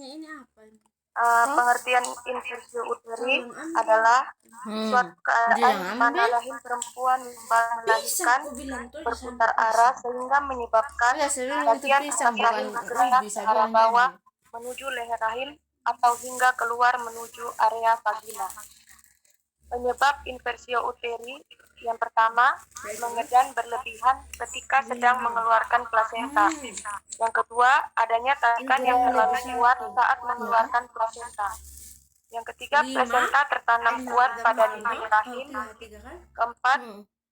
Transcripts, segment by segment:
ini apa ini? Pengertian inversio uteri adalah suatu keadaan di mana rahim perempuan melahirkan berputar arah sehingga menyebabkan bagian atas rahim bergerak ke arah bawah menuju leher rahim atau hingga keluar menuju area vagina. Penyebab inversio uteri yang pertama, mengedan berlebihan ketika sedang mengeluarkan plasenta. Yang kedua, adanya tarikan yang terlalu kuat saat mengeluarkan plasenta. Yang ketiga, plasenta tertanam kuat pada dinding rahim. Keempat,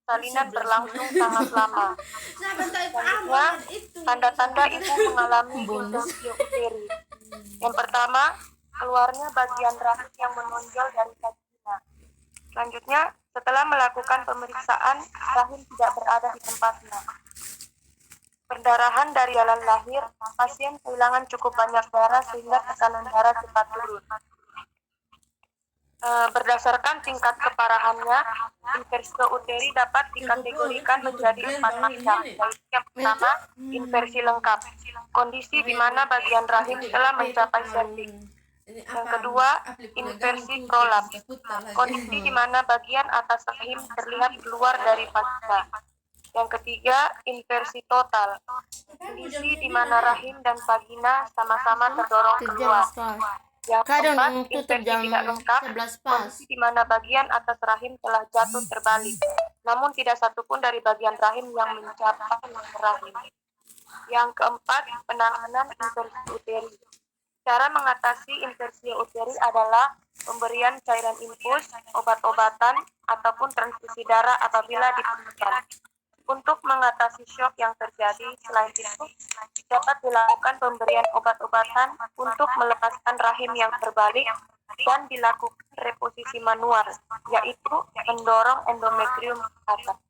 salinan berlangsung sangat lama. Selanjutnya, tanda-tanda ibu mengalami inversio uteri. Yang pertama, keluarnya bagian rahim yang menonjol dari vagina. Selanjutnya, setelah melakukan pemeriksaan, rahim tidak berada di tempatnya. Perdarahan dari jalan lahir, pasien kehilangan cukup banyak darah sehingga tekanan darah cepat turun. Berdasarkan tingkat keparahannya, inversio uteri dapat dikategorikan menjadi 4 macam, yaitu yang pertama, inversi lengkap, kondisi di mana bagian rahim telah mencapai serviks. Yang kedua, inversi prolap, kondisi di mana bagian atas rahim terlihat keluar dari vagina. Yang ketiga, inversi total, kondisi di mana rahim dan vagina sama-sama terdorong keluar. Yang keempat, inversi tidak lengkap, kondisi di mana bagian atas rahim telah jatuh terbalik, namun tidak satupun dari bagian rahim yang mencapai leher rahim. Yang keempat, penanganan inversi uteri. Cara mengatasi inversio uteri adalah pemberian cairan infus, obat-obatan, ataupun transfusi darah apabila diperlukan. Untuk mengatasi shock yang terjadi, selain itu, dapat dilakukan pemberian obat-obatan untuk melepaskan rahim yang terbalik dan dilakukan reposisi manual, yaitu mendorong endometrium ke atas.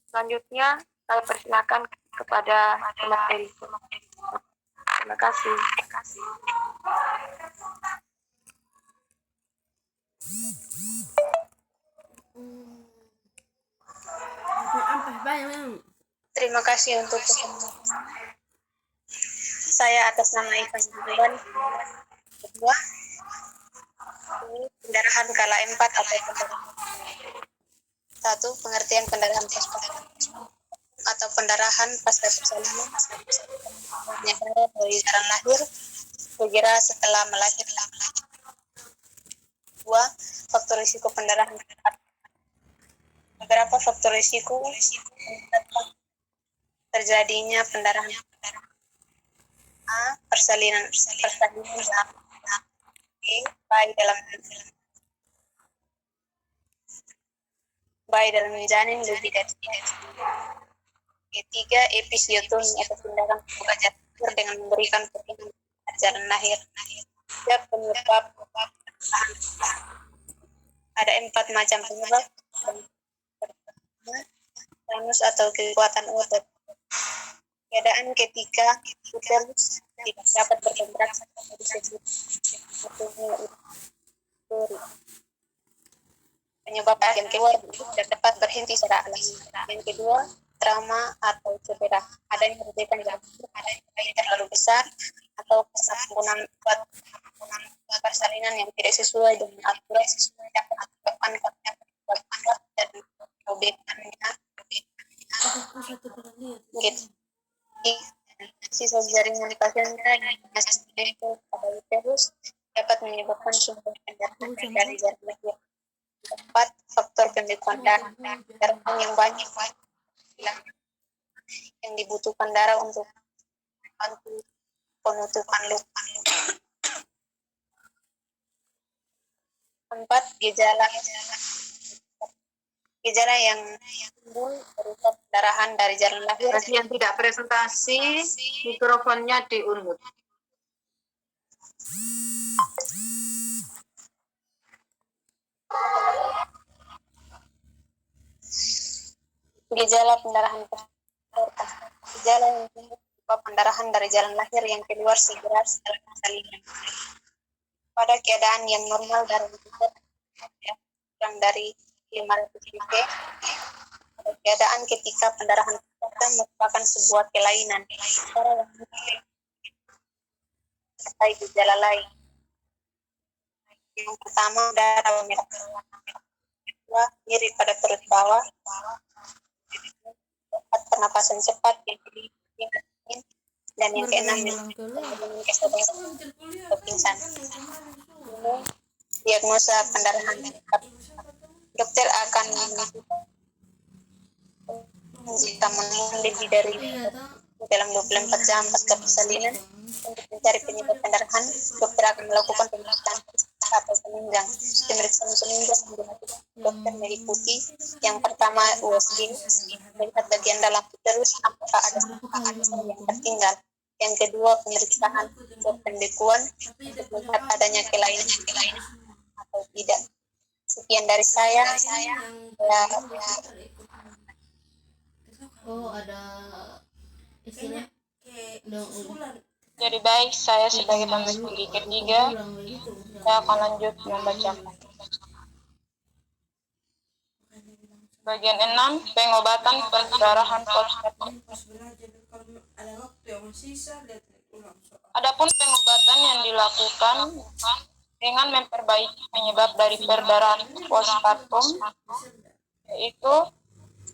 Selanjutnya, saya persilakan kepada materi. Terima kasih. Terima kasih untuk kesempatan. Saya atas nama Ivan Budiman. Kedua, pendarahan skala 4 atau pendarahan. 1. Pengertian pendarahan atau pendarahan pasca persalinan darah dari jalan lahir segera setelah melahirkan. 2. Faktor risiko pendarahan. Beberapa faktor risiko terjadinya pendarahan. A. Persalinan bayi dalam janin lebih dari. Ketiga, episiotomi atau tindakan pembuka janin dengan memberikan potongan jalan lahir. Tiga, penyebab ada 4 macam penyebab. Tanus atau kekuatan otot. Keadaan ketika uterus tidak dapat berkontraksi disebut penyebab yang keluar tidak dapat berhenti secara alami. Yang kedua, trauma atau cedera, adanya rebekan jantung, adanya terlalu besar atau penggunaan obat persalinan yang tidak sesuai dengan aturan dapat menyebabkan dan robekannya. Gitu. Sisa jaringan pasiennya yang masih menempel pada uterus dapat menyebabkan sumber pendarahan dari jarum lahir. 4. Faktor pembekuan darah yang banyak yang dibutuhkan darah untuk membantu penutupan luka. 4. Gejala yang timbul berupa pendarahan dari jalan lahir. Yang tidak presentasi, mikrofonnya diunmute. Gejala pendarahan gejala yang berupa pendarahan dari jalan lahir yang keluar segera setelah persalinan. Pada keadaan yang normal darah kurang dari 500 cc. Pada keadaan ketika pendarahan merupakan sebuah kelainan. sertai gejala lain. Yang pertama, darah bermerah. Kedua, nyeri pada perut bawah. Keempat, pernapasan cepat yang dingin. Dan yang keenam, kesadaran atau pingsan. Diagnosa pendarahan lengkap. Dokter akan jika menemukan lebih dari dalam 24 jam pasca persalinan untuk mencari penyebab pendarahan, dokter akan melakukan pemeriksaan atau penunjang. Pemeriksaan penunjang menggunakan dokter meliputi yang pertama USG, melihat bagian dalam uterus apakah ada sel yang tertinggal. Yang kedua, pemeriksaan pembekuan untuk melihat adanya kelainan atau tidak. Sekian dari saya. Ada istilah Jadi baik, saya sebagai pembimbing ketiga, saya akan lanjut membacakan. Bagian 6, pengobatan perdarahan postpartum. Adapun pengobatan yang dilakukan dengan memperbaiki penyebab dari perdarahan postpartum, yaitu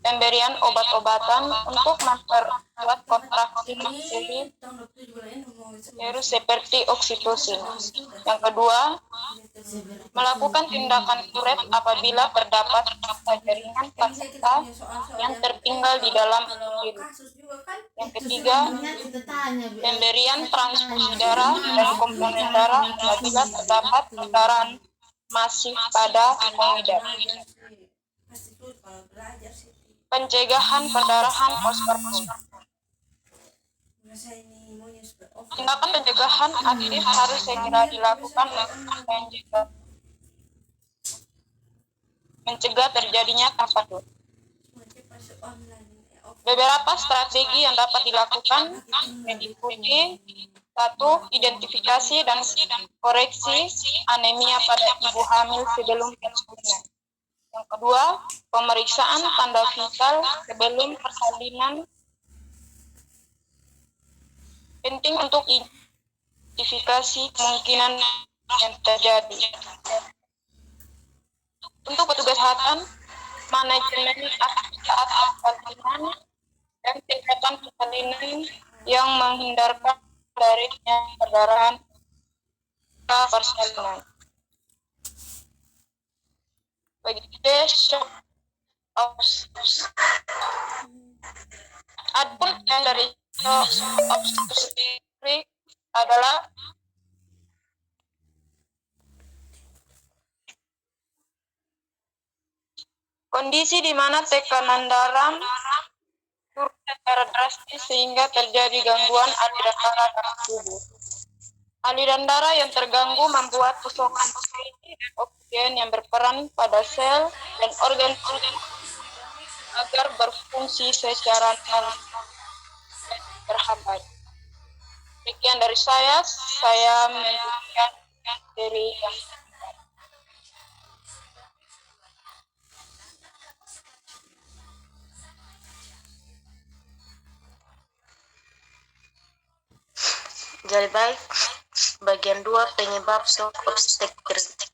pemberian obat-obatan untuk memperkuat kontraksi maksimal seperti oksitosin. Yang kedua, melakukan tindakan kuret apabila terdapat jaringan plasenta yang tertinggal di dalam uterus. Yang ketiga, pemberian transfusi darah dan komponen darah apabila terdapat perdarahan masif pada pengidap. Pencegahan perdarahan postpartum. Tindakan pencegahan aktif harus segera dilakukan untuk mencegah terjadinya tapadut. Beberapa strategi yang dapat dilakukan meliputi 1. Identifikasi dan koreksi anemia pada ibu hamil sebelum persalinan. Yang kedua, pemeriksaan tanda vital sebelum persalinan. Penting untuk identifikasi kemungkinan yang terjadi. Untuk petugas kesehatan, manajemen saat persalinan dan tindakan persalinan yang menghindarkan dari perdarahan persalinan. Shock adapun yang dari obstetrik adalah kondisi di mana tekanan darah turun secara drastis sehingga terjadi gangguan aliran darah dalam tubuh. Aliran darah yang terganggu membuat pasokan oksigen yang berperan pada sel dan organ agar berfungsi secara normal terhambat. Sekian dari saya melanjutkan dari yang Jadi baik, bagian 2, penyebab shock obstetrik.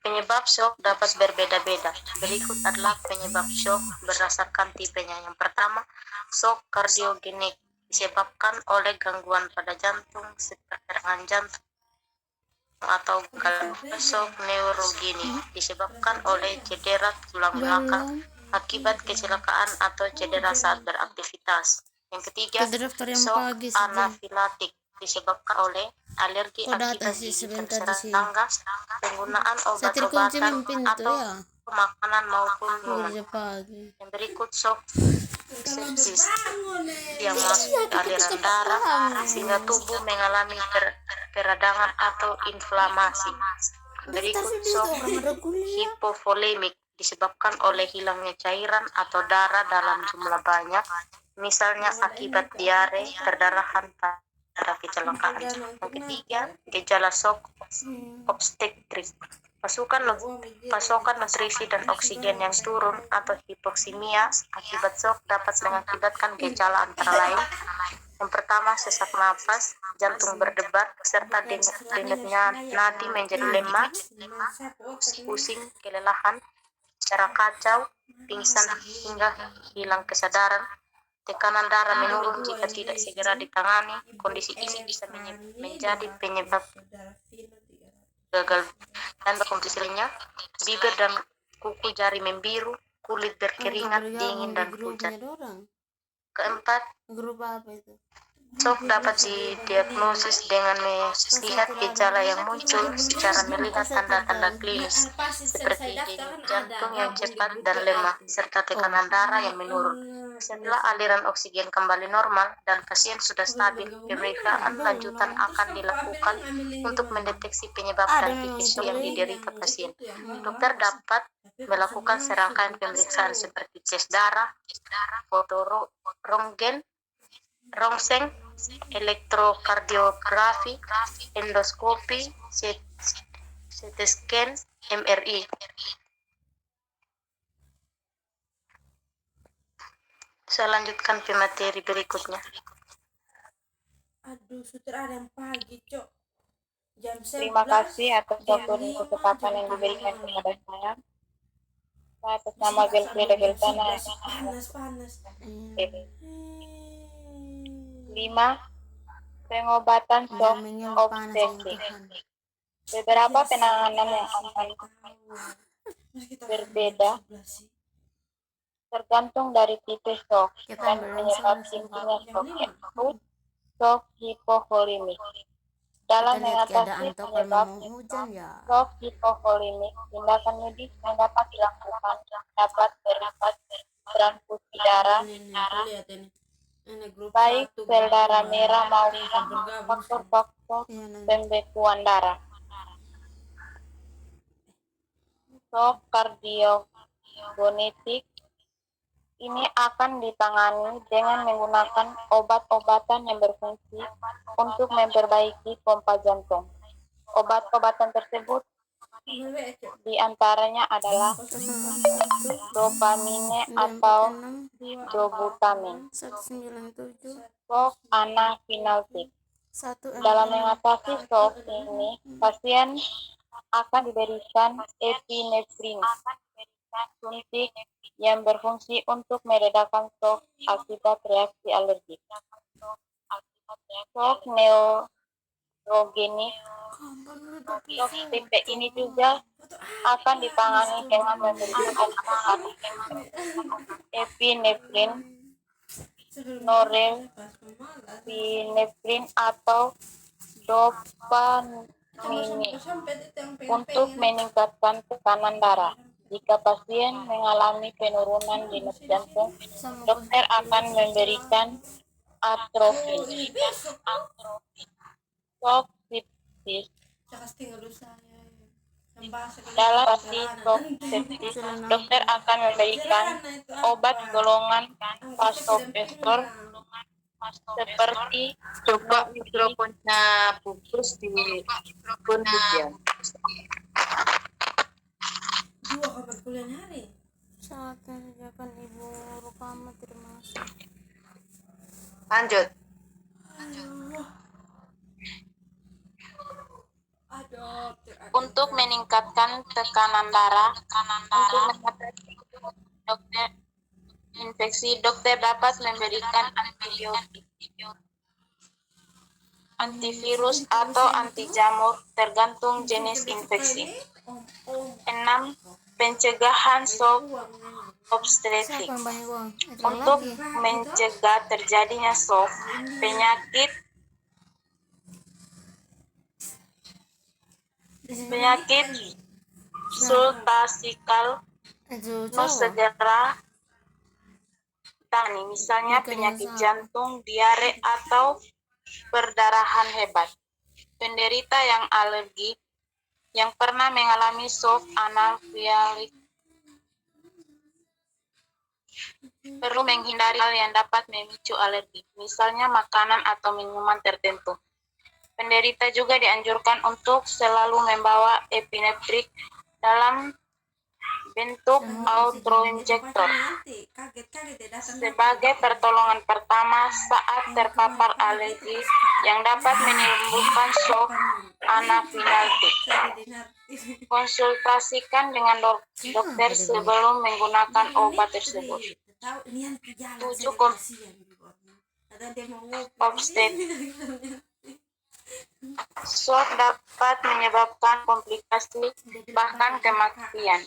Penyebab shock dapat berbeda-beda. Berikut adalah penyebab shock berdasarkan tipenya. Yang pertama, shock kardiogenik disebabkan oleh gangguan pada jantung seperti serangan jantung atau shock neurogenik disebabkan oleh cedera tulang belakang akibat kecelakaan atau cedera saat beraktivitas. Yang ketiga, shock anafilaktik disebabkan oleh alergi akibat gigi terserang tangga, penggunaan obat-obatan atau makanan maupun minuman. Yang berikut, shock sepsis yang masuk ke aliran darah sehingga tubuh mengalami peradangan atau inflamasi. Berikut, shock hipovolemik disebabkan oleh hilangnya cairan atau darah dalam jumlah banyak, misalnya akibat diare, perdarahan pada kecelakaan. Yang ketiga, gejala shock obstetrik. Pasokan nutrisi dan oksigen yang turun atau hipoksimia akibat shock dapat mengakibatkan gejala antara lain Yang pertama, sesak napas, jantung berdebar, serta denyutnya nadi menjadi lemah, pusing, kelelahan, secara kacau, pingsan hingga hilang kesadaran. Tekanan darah menurun jika tidak segera ditangani. Kondisi ini bisa menjadi penyebab gagal dan berfungsi lainnya. Bibir dan kuku jari membiru, kulit berkeringat, dingin dan pucat. Keempat, Grup apa itu? shock dapat didiagnosis dengan melihat gejala yang muncul secara melihat tanda-tanda klinis seperti denyut jantung yang cepat dan lemah serta tekanan darah yang menurun. Setelah aliran oksigen kembali normal dan pasien sudah stabil, pemeriksaan lanjutan akan dilakukan untuk mendeteksi penyebab dan tipe yang diderita pasien. Dokter dapat melakukan serangkaian pemeriksaan seperti tes darah, foto ronggen, rongseng, elektrokardiografi, endoskopi, CT scan, MRI. Saya lanjutkan ke materi berikutnya. Aduh, sudah ada yang pagi, Cok. Jam 11. Terima kasih atas waktu dan kesempatan yang diberikan kepada saya. Saya atas nama Gelfrida Geltana. Panas. 5. Pengobatan shock obstetrik. Beberapa penanganan yang akan berbeda tergantung dari tipe shock dan penyebab intinya shock akut, shock hipovolemik. Dalam mengatasi penyebab shock hipovolemik, tindakan medis yang dapat dilakukan dapat berupa transfusi darah, baik sel darah merah maupun faktor-faktor pembekuan darah. Shock kardiogenetik ini akan ditangani dengan menggunakan obat-obatan yang berfungsi untuk memperbaiki pompa jantung. Obat-obatan tersebut diantaranya adalah dopamine atau dobutamin, shock anafinaltik. Dalam mengatasi shock ini, pasien akan diberikan epinefrin suntik yang berfungsi untuk meredakan shock akibat reaksi alergik. Shock neurogenic, shock tipe ini juga akan ditangani dengan memberikan obat epinefrin, norepinefrin atau dopamine untuk meningkatkan tekanan darah. Jika pasien mengalami penurunan denyut jantung, dokter akan memberikan atropin. Shock sepsis. Dalam shock sepsis, dokter akan memberikan obat golongan vasopresor seperti Coba mikrofonnya putus di ya. 2 kabar kuliah hari. Saat mengerjakan Ibu Rukama termasuk. Lanjut. Untuk meningkatkan tekanan darah, untuk mengatasi dokter infeksi, dokter dapat memberikan antibiotik, antivirus atau anti jamur tergantung jenis infeksi. 6. Pencegahan shock obstetrik. Untuk mencegah terjadinya shock, penyakit sultasikal segera tani, misalnya penyakit jantung, diare atau perdarahan hebat. Penderita yang alergi yang pernah mengalami shock anafilaksi perlu menghindari hal yang dapat memicu alergi, misalnya makanan atau minuman tertentu. Penderita juga dianjurkan untuk selalu membawa epinefrin dalam Bentuk autoinjektor sebagai pertolongan pertama saat terpapar alergi yang dapat menyembuhkan shock anafilaktik. Konsultasikan dengan dokter sebelum menggunakan obat tersebut. 7. Obstetrik. Shock dapat menyebabkan komplikasi bahkan kematian.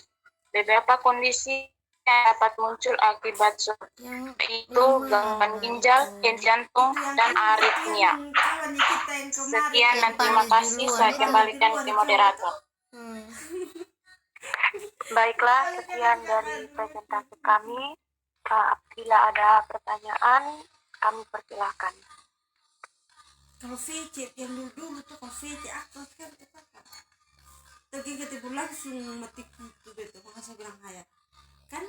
Beberapa kondisi yang dapat muncul akibat shock yaitu gangguan ginjal, jantung, dan aritmia. Sekian dan terima kasih. Saya kembalikan ke moderator. Baiklah, sekian dari presentasi kami. Apabila ada pertanyaan, kami persilahkan. Kalau VC yang dulu tuh kalau VC aktor kan pergi ketemu langsung mati gitu maka saya bilang kayak kan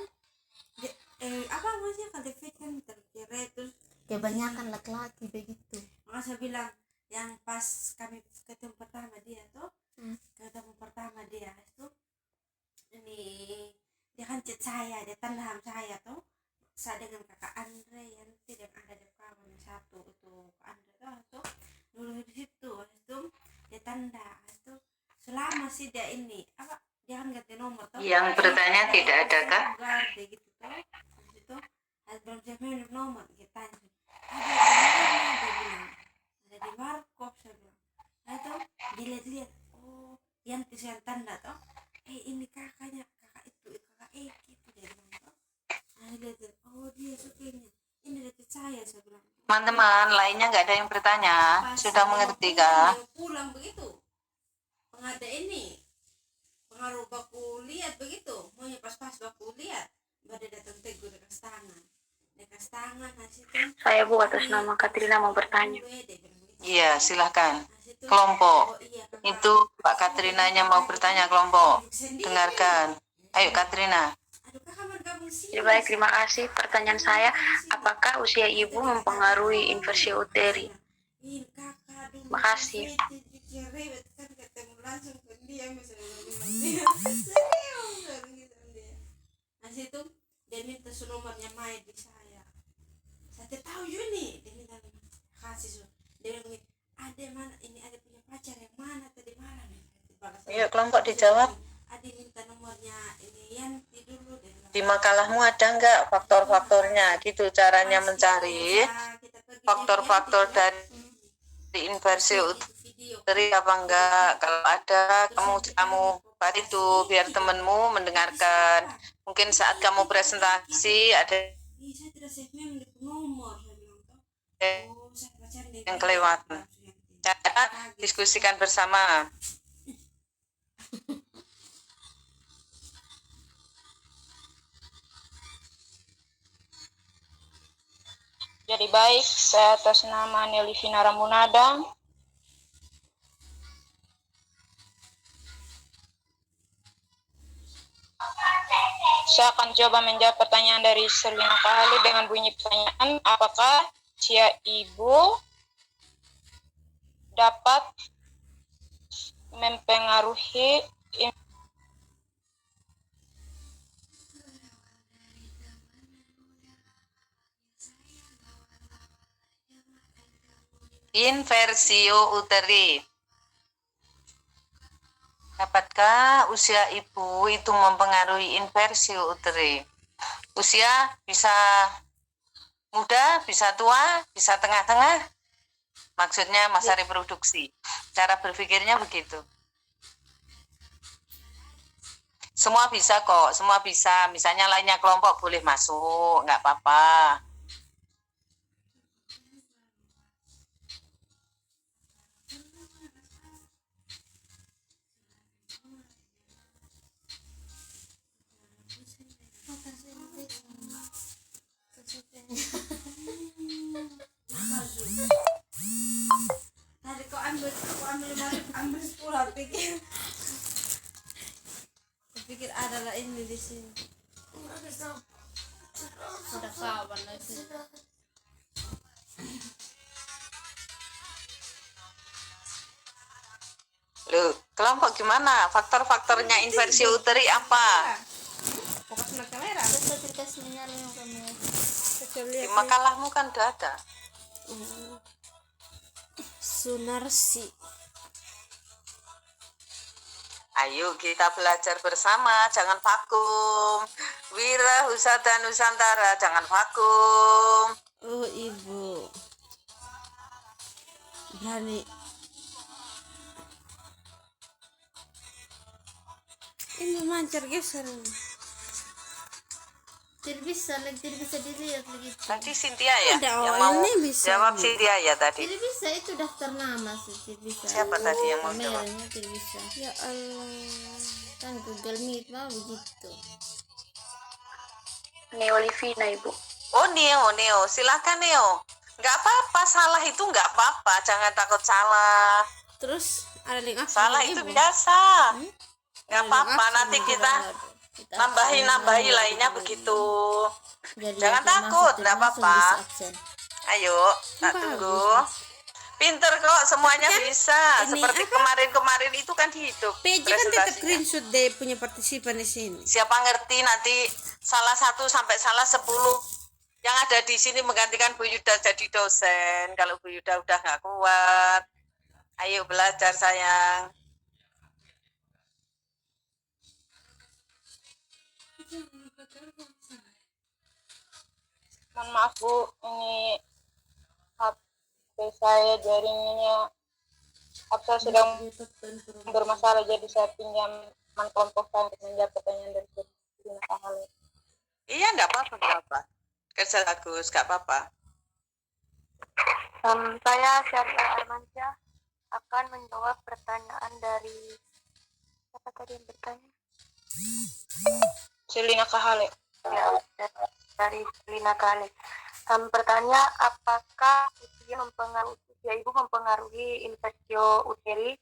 apa maksudnya kalau VC kan terkira terus Kebanyakan laki-laki begitu. maka saya bilang yang pas kami ketemu pertama dia tuh ini dia kan chat saya, dia tanda saya tuh saya dengan kakak Andre yang tidak ada di kawan yang satu itu kak Andre tuh dulu di situ itu dia tanda itu selama sih dia ini apa dia kan ganti nomor tuh Yang bertanya tidak ada kah? Dia gitu tuh itu belum saya minum nomor kita ada di mana dia bilang ada di Markov saya bilang nah itu dilihat-lihat oh yang tulisan tanda tuh ini kakaknya kakak itu kakak Eki itu dia bilang tuh nah dilihat oh dia sukanya ini dari saya bilang Teman-teman lainnya nggak ada yang bertanya. Sudah mengerti kah? Pulang begitu pengada ini pengaruh baku lihat begitu maunya pas-pas baku lihat baru datang tegur dekas tangan hasil Saya Bu, atas nama Katrina mau bertanya. Iya, silahkan. Kelompok. Itu Pak Katrinanya mau bertanya kelompok. Dengarkan. Ayo Katrina. Baik, terima kasih. Pertanyaan saya, apakah usia ibu mempengaruhi inversi uteri? Makasih. Itu dia minta nomornya Mai di saya tahu Yuni dia minta kasih dia bilang ada mana ini ada punya pacar yang mana tadi malam Ayo kelompok dijawab. ada minta nomornya ini Yanti dulu Di makalahmu ada nggak faktor-faktornya gitu caranya mencari faktor-faktor dari inversi uteri apa enggak? Kalau ada kamu buat itu biar temenmu mendengarkan. Mungkin saat kamu presentasi ada saya tidak save memang di nomor saya bilang tuh saya pacar yang kelewatan. Cara diskusikan bersama. Jadi baik, saya atas nama Nelly Vinara Munadang. Saya akan coba menjawab pertanyaan dari Servina Kahali dengan bunyi pertanyaan, apakah usia ibu dapat mempengaruhi Inversio uteri. Dapatkah usia ibu itu mempengaruhi inversi uteri? Usia bisa muda, bisa tua, bisa tengah-tengah. Maksudnya masa reproduksi. Cara berpikirnya begitu. Semua bisa kok, semua bisa. Misalnya lainnya kelompok boleh masuk, nggak apa-apa. tadi kau ambil 10 pikir adalah ini di sini Sudah kawan lagi. Loh, kelompok gimana? Faktor-faktornya inversi uteri apa? Kena kamera. Terus saya dikasih menyala yang kamu. Coba Di lihat. makalahmu kan udah ada. Sunarsi. Ayo kita belajar bersama, jangan vakum. Wira Husada Nusantara, jangan vakum. Oh, Ibu. Berani. Ini mancar geser. Tidak bisa dilihat begitu. Tadi Cynthia ya Ada, yang oh, mau ini bisa, jawab Bu. Cynthia ya tadi. Tidak bisa, itu daftar nama sih. Tidak bisa. Siapa tadi yang mau jawab? Kameranya tidak bisa. Ya Allah. Kan Google Meet mah begitu. Neo Livina, Ibu. Oh Neo, silakan Neo. Nggak apa-apa, salah itu nggak apa-apa, jangan takut salah. Terus ada link apa? Salah Ibu? itu biasa. Nggak apa-apa, nanti kita nambahi lainnya begitu. Jadi Jangan yang termasuk takut, tidak nggak masuk apa-apa. bisa absen. Ayo, tak tunggu. Pinter kok, semuanya Kan bisa. ini Seperti apa? kemarin itu kan hidup. PJ kan tetap presentasinya. screenshot deh punya partisipan di sini. Siapa ngerti nanti salah 1 sampai salah 10 yang ada di sini menggantikan Bu Yuda jadi dosen. Kalau Bu Yuda udah nggak kuat, ayo belajar sayang. Mohon maaf Bu, ini HP saya jaringannya Absal sedang bermasalah, jadi saya pinjam kelompok saya untuk menjawab pertanyaan dari Serina Kahale. Iya nggak apa-apa. Kerja bagus, nggak apa-apa. Saya Syariah Armansyah akan menjawab pertanyaan dari siapa tadi yang bertanya? Serina Kahale. Ya, dari Serina Kahale. Pertanyaan, apakah usia ibu mempengaruhi infeksio uteri?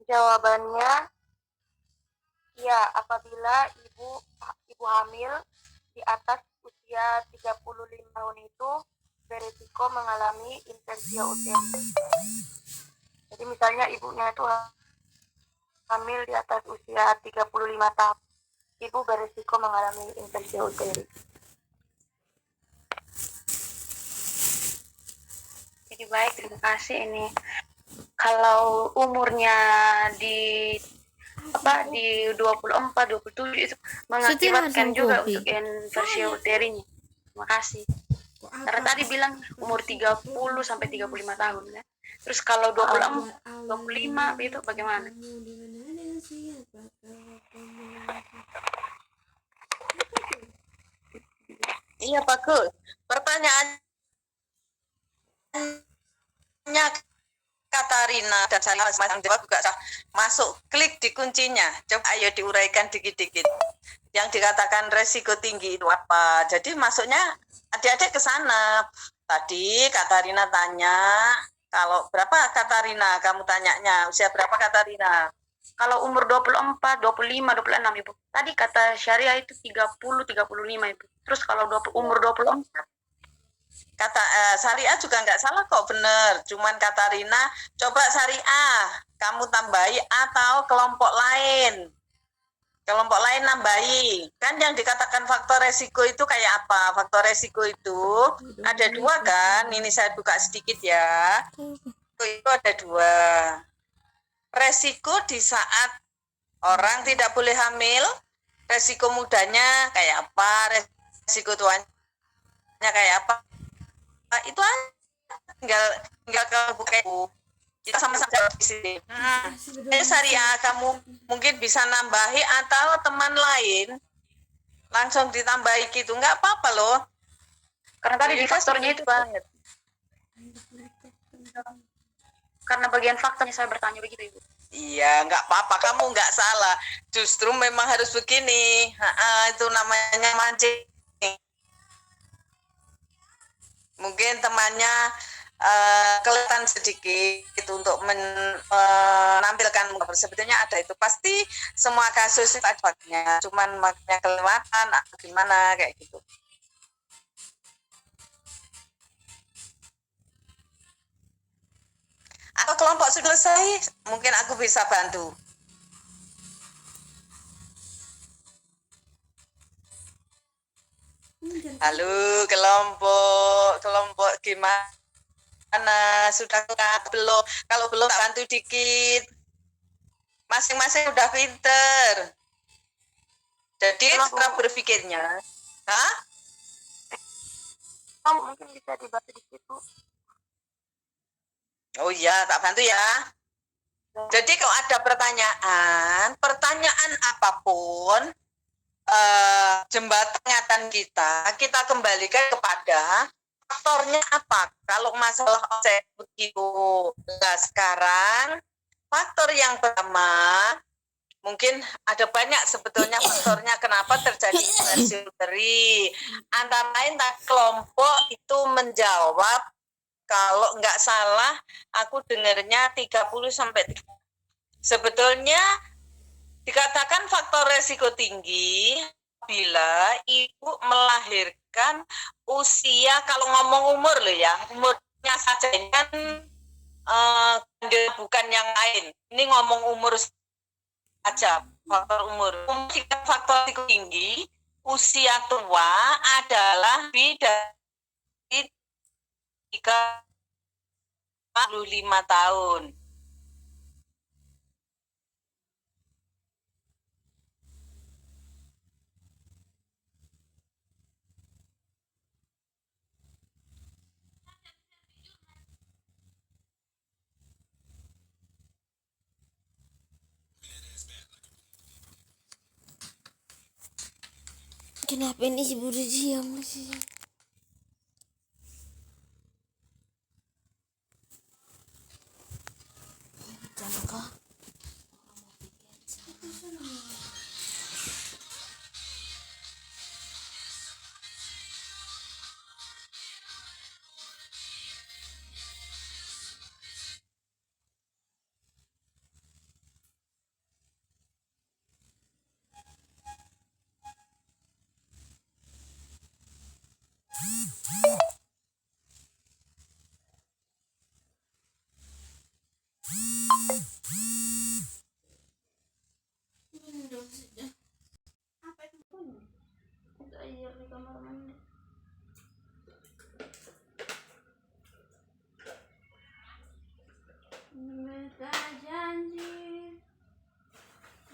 Jawabannya ya, apabila ibu hamil di atas usia 35 tahun itu beresiko mengalami infeksio uteri. Jadi misalnya ibunya itu hamil di atas usia 35 tahun, ibu beresiko mengalami infeksio uteri. Jadi baik, terima kasih. Ini kalau umurnya di 24, 27 itu mengakibatkan juga untuk infeksio uterinya. Terima kasih. Karena tadi bilang umur 30 sampai 35 tahun ya. Terus kalau 25 itu bagaimana? Iya bagus. Pertanyaannya Katarina dan saya masing jawab juga masuk, klik di kuncinya. Coba ayo diuraikan dikit-dikit. Yang dikatakan resiko tinggi itu apa? Jadi masuknya adik-adik ke sana. Tadi Katarina tanya, kalau berapa Katarina kamu tanyanya? Usia berapa Katarina? Kalau umur 24, 25, 26 Ibu. Tadi kata syariah itu 30, 35 Ibu. Terus kalau umur 24, kata syariah juga nggak salah kok, bener. Cuman Katarina, coba syariah kamu tambahi atau kelompok lain nambahi. Kan yang dikatakan faktor resiko itu kayak apa? Faktor resiko itu ada 2 kan, ini saya buka sedikit ya. Itu ada 2. Resiko di saat orang tidak boleh hamil, resiko mudanya kayak apa, resiko tuanya kayak apa, itu tinggal ke buku kita sama-sama jawab di sini. Syariah kamu mungkin bisa nambahi atau teman lain langsung ditambahi gitu, nggak apa-apa loh, karena tadi di faktornya itu banget. Karena bagian faktornya saya bertanya begitu Ibu. Iya, nggak apa-apa, kamu nggak salah. Justru memang harus begini. Itu namanya mancing. Mungkin temannya kelihatan sedikit untuk menampilkan muka. Sebetulnya ada itu. Pasti semua kasus itu ada bugnya. Cuman makanya kelewatan atau gimana kayak gitu. Atau kelompok selesai, mungkin aku bisa bantu. Halo kelompok gimana? Sudah enggak? Belum? Kalau belum tak bantu dikit. Masing-masing udah pinter. Jadi cara berpikirnya, hah? Mungkin bisa dibantu di situ. Oh iya, tak bantu ya. Jadi kalau ada pertanyaan apapun, jembatan ingatan kita kembalikan kepada faktornya apa. Kalau masalah objek begitu. Nah sekarang faktor yang pertama, mungkin ada banyak sebetulnya faktornya kenapa terjadi inversi uteri. Antara lain kelompok itu menjawab, kalau nggak salah aku dengarnya 30 sampai sebetulnya dikatakan faktor resiko tinggi bila ibu melahirkan usia, kalau ngomong umur loh ya, umurnya saja kan bukan yang lain. Ini ngomong umur saja, faktor umur. Faktor risiko tinggi usia tua adalah lebih dari 35 tahun. Kenapa ini si Budi diam sih? Jangan. Apa itu bunyi? Itu air di kamar mandi. Minta janji,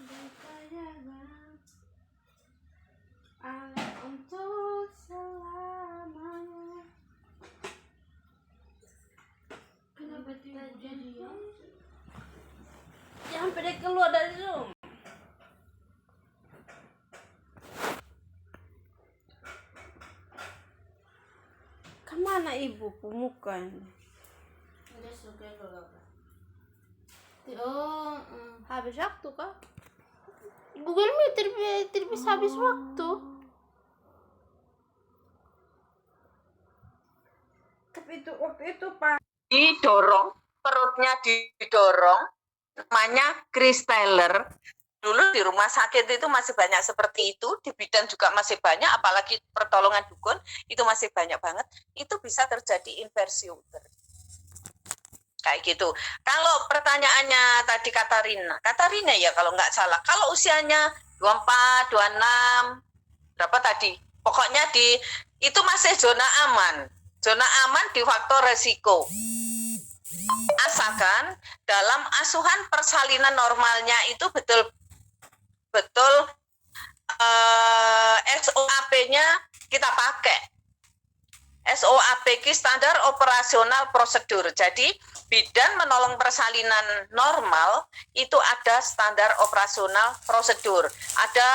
minta jaga, Allah untuk selamanya. Kenapa kita jadi jangan pada keluar dari Zoom. Kemana ibu pemukan? Udah suka dulu. Oh, habis waktu kah? Google Meet terus habis waktu. Tapi itu waktu itu Pak Didorong, perutnya didorong, namanya Chris Taylor. Dulu di rumah sakit itu masih banyak seperti itu, di bidan juga masih banyak, apalagi pertolongan dukun itu masih banyak banget. Itu bisa terjadi inversi uteri. Kayak gitu. Kalau pertanyaannya tadi Katarina ya kalau nggak salah, kalau usianya 24, 26, berapa tadi? Pokoknya itu masih zona aman. Zona aman di faktor resiko. Asalkan dalam asuhan persalinan normalnya itu betul SOAP-nya kita pakai. SOAP standar operasional prosedur. Jadi bidan menolong persalinan normal itu ada standar operasional prosedur. Ada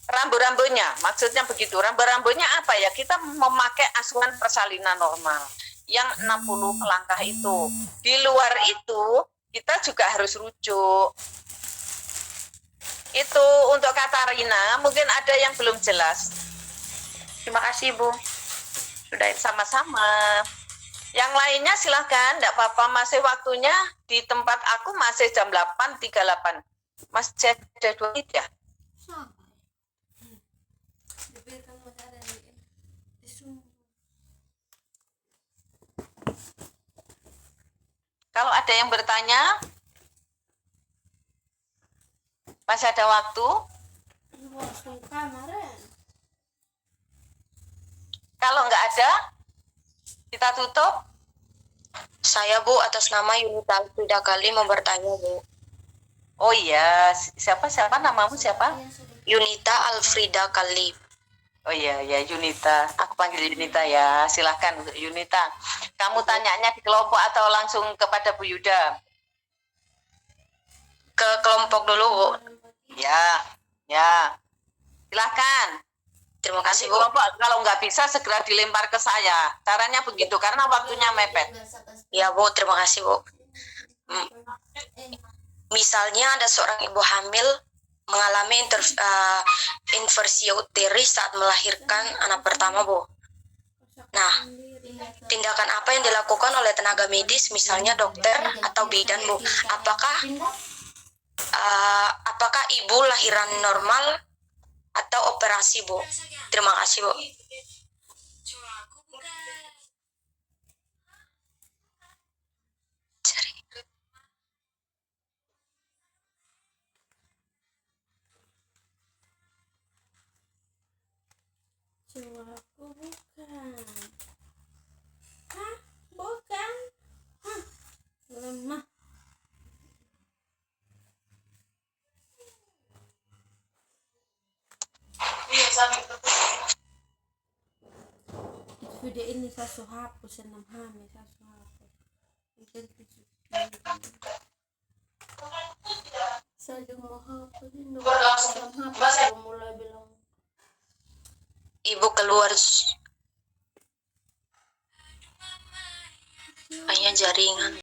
rambu-rambunya, maksudnya begitu. Rambu-rambunya apa ya? Kita memakai asuhan persalinan normal yang 60 langkah itu. Di luar itu kita juga harus rujuk. Itu untuk Katarina, mungkin ada yang belum jelas. Terima kasih, Bu. Sudah sama-sama. Yang lainnya silahkan, enggak apa-apa, masih waktunya di tempat aku masih jam 8.38. Masih ada 2 menit ya? Kalau ada yang bertanya, masih ada waktu. Kalau nggak ada, kita tutup. Saya Bu, atas nama Yunita Alfrida Kali mau bertanya Bu. Oh iya, siapa namamu siapa? Yunita Alfrida Kali. Oh iya, ya Yunita. Aku panggil Yunita ya. Silahkan Yunita. Kamu tanyanya di kelompok atau langsung kepada Bu Yuda? Ke kelompok dulu Bu. Ya, ya. Silahkan. Terima Nanti kasih Bu. kelompok kalau nggak bisa segera dilempar ke saya. Caranya begitu karena waktunya mepet. Ya Bu, terima kasih Bu. Misalnya ada seorang ibu hamil mengalami inversi uterus saat melahirkan anak pertama Bu. Nah, tindakan apa yang dilakukan oleh tenaga medis, misalnya dokter atau bidan Bu? Apakah ibu lahiran normal atau operasi Bu? Terima kasih Bu. Suaraku bukan. Hah? Bukan? Hah? Lemah. Video ini saya hapus 6 hamil saya hapus. Saya juga mau hapus ini. Hapus mulai bilang. Ibu keluar. Kayaknya jaringan.